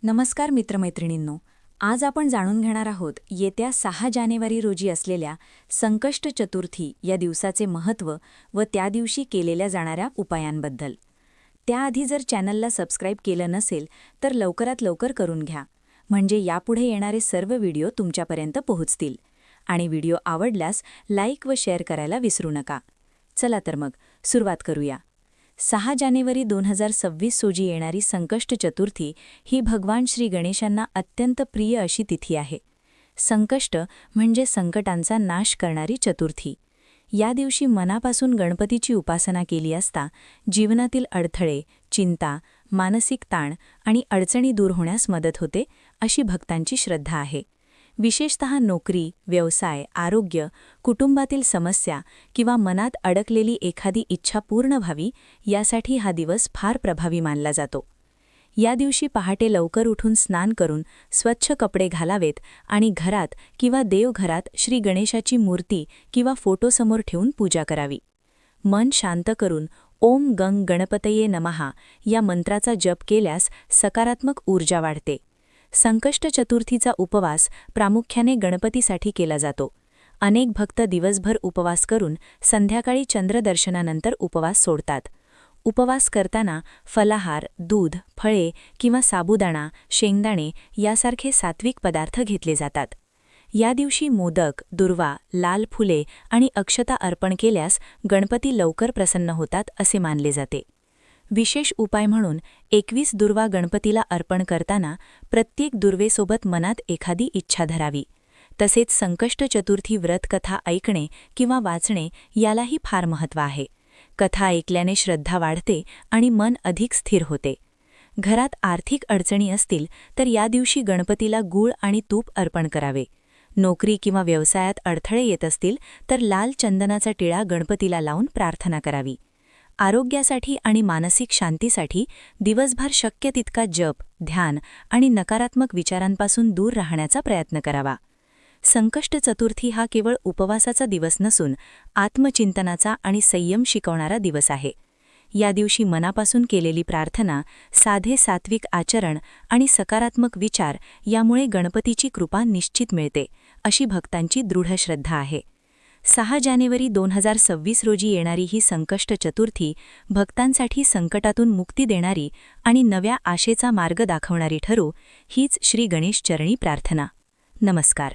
नमस्कार मित्रमैत्रिणींनो, आज आपण जाणून घेणार आहोत येत्या 6 जानेवारी रोजी असलेल्या संकष्ट चतुर्थी या दिवसाचे महत्त्व व त्या दिवशी केलेल्या जाणाऱ्या उपायांबद्दल. त्याआधी जर चॅनलला सबस्क्राईब केलं नसेल तर लवकरात लवकर करून घ्या, म्हणजे यापुढे येणारे सर्व व्हिडिओ तुमच्यापर्यंत पोहोचतील. आणि व्हिडिओ आवडल्यास लाईक व शेअर करायला विसरू नका. चला तर मग सुरुवात करूया. 6 जानेवारी 2026 रोजी येणारी संकष्ट चतुर्थी ही भगवान श्री गणेशांना अत्यंत प्रिय अशी तिथी आहे. संकष्ट म्हणजे संकटांचा नाश करणारी चतुर्थी. या दिवशी मनापासून गणपतीची उपासना केली असता जीवनातील अडथळे, चिंता, मानसिक ताण आणि अडचणी दूर होण्यास मदत होते, अशी भक्तांची श्रद्धा आहे. विशेषतः नोकरी, व्यवसाय, आरोग्य, कुटुंबातील समस्या किंवा मनात अडकलेली एखादी इच्छा पूर्ण व्हावी यासाठी हा दिवस फार प्रभावी मानला जातो. या दिवशी पहाटे लवकर उठून स्नान करून स्वच्छ कपडे घालावेत आणि घरात किंवा देवघरात श्री गणेशाची मूर्ती किंवा फोटोसमोर ठेवून पूजा करावी. मन शांत करून ओम गंग गणपतये नमः या मंत्राचा जप केल्यास सकारात्मक ऊर्जा वाढते. संकष्ट चतुर्थीचा उपवास प्रामुख्याने गणपतीसाठी केला जातो. अनेक भक्त दिवसभर उपवास करून संध्याकाळी चंद्रदर्शनानंतर उपवास सोडतात. उपवास करताना फलाहार, दूध, फळे किंवा साबुदाणा, शेंगदाणे यासारखे सात्विक पदार्थ घेतले जातात. या दिवशी मोदक, दुर्वा, लाल फुले आणि अक्षता अर्पण केल्यास गणपती लवकर प्रसन्न होतात असे मानले जाते. विशेष उपाय म्हणून 21 दुर्वा गणपतीला अर्पण करताना प्रत्येक दुर्वेसोबत मनात एखादी इच्छा धरावी. तसेच संकष्ट चतुर्थी व्रतकथा ऐकणे किंवा वाचणे यालाही फार महत्त्व आहे. कथा ऐकल्याने श्रद्धा वाढते आणि मन अधिक स्थिर होते. घरात आर्थिक अडचणी असतील तर या दिवशी गणपतीला गूळ आणि तूप अर्पण करावे. नोकरी किंवा व्यवसायात अडथळे येत असतील तर लाल चंदनाचा टिळा गणपतीला लावून प्रार्थना करावी. आरोग्यासाठी आणि मानसिक शांतीसाठी दिवसभर शक्य तितका जप, ध्यान आणि नकारात्मक विचारांपासून दूर राहण्याचा प्रयत्न करावा. संकष्ट चतुर्थी हा केवळ उपवासाचा दिवस नसून आत्मचिंतनाचा आणि संयम शिकवणारा दिवस आहे. या दिवशी मनापासून केलेली प्रार्थना, साधे सात्विक आचरण आणि सकारात्मक विचार यामुळे गणपतीची कृपा निश्चित मिळते, अशी भक्तांची दृढ श्रद्धा आहे. 6 जानेवारी 2026 रोजी येणारी ही संकष्ट चतुर्थी भक्तांसाठी संकटातून मुक्ती देणारी आणि नव्या आशेचा मार्ग दाखवणारी ठरो, हीच श्री गणेश चरणी प्रार्थना. नमस्कार.